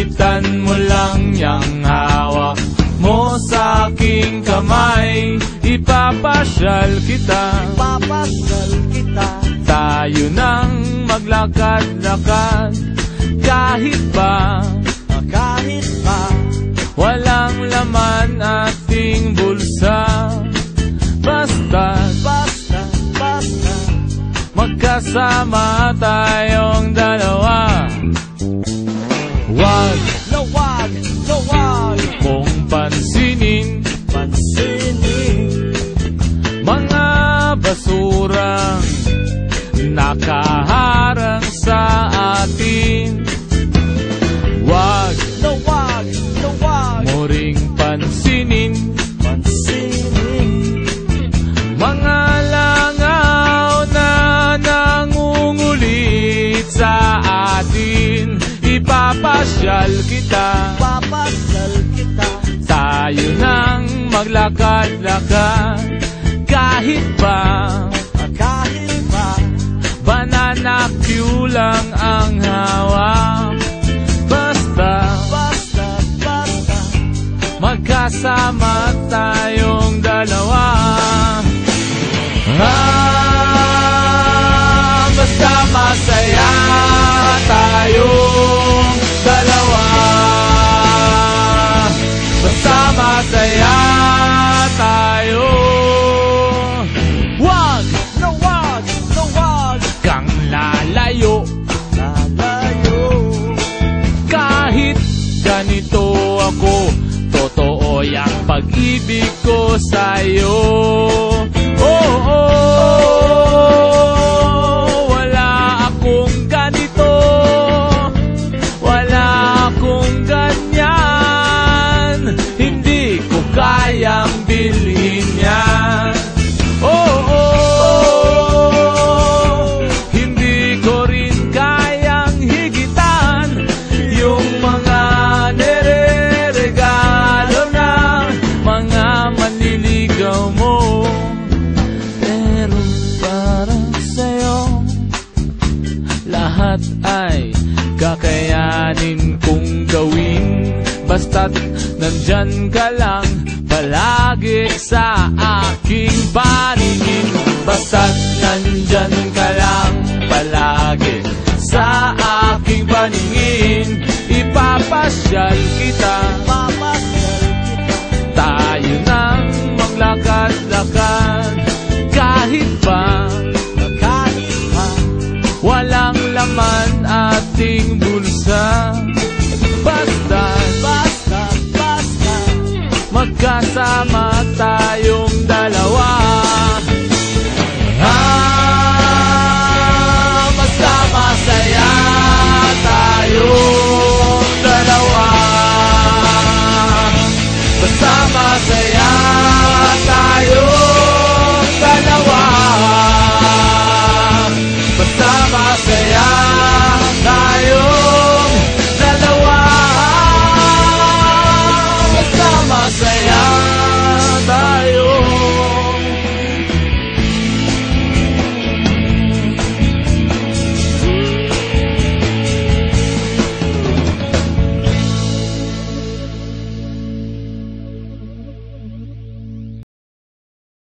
Lapitan mo lang yang hawak mo sa aking kamay. Ipapasyal kita, Ipapasyal kita. tayo nang maglakad-lakad. Kahit pa walang laman ating bulsa, basta magkasama tayong dalawa. Wag mong pansinin mga basurang nakaharang sa atin. Wag mo ring pansinin mga langaw na nangungulit sa atin. Ipapasyal kita, tayo nang maglakad-lakad. Kahit pa banana Q lang ang hawak, basta magkasama tayong dalawa. Basta masaya tayong dalawa. Basta masaya tayo. Wag kang lalayo. Kahit ganito ako, totoo yung pag-ibig ko sa'yo. Wala akong ganito, wala akong ganyan. Hindi ko kayang bilhin yan. Hindi ko rin kayang higitan yung mga nire-regalo ng mga manliligaw mo. Pero para sa'yo, lahat ay kakayanin kong gawin. Basta't nandyan ka lang palagi sa aking paningin. Basta't nandyan ka lang palagi sa aking paningin. Ipapasyal kita, tayo nang maglakad-lakad. Kahit pa walang laman ating bulsa, basta magkasama tayong dalawa.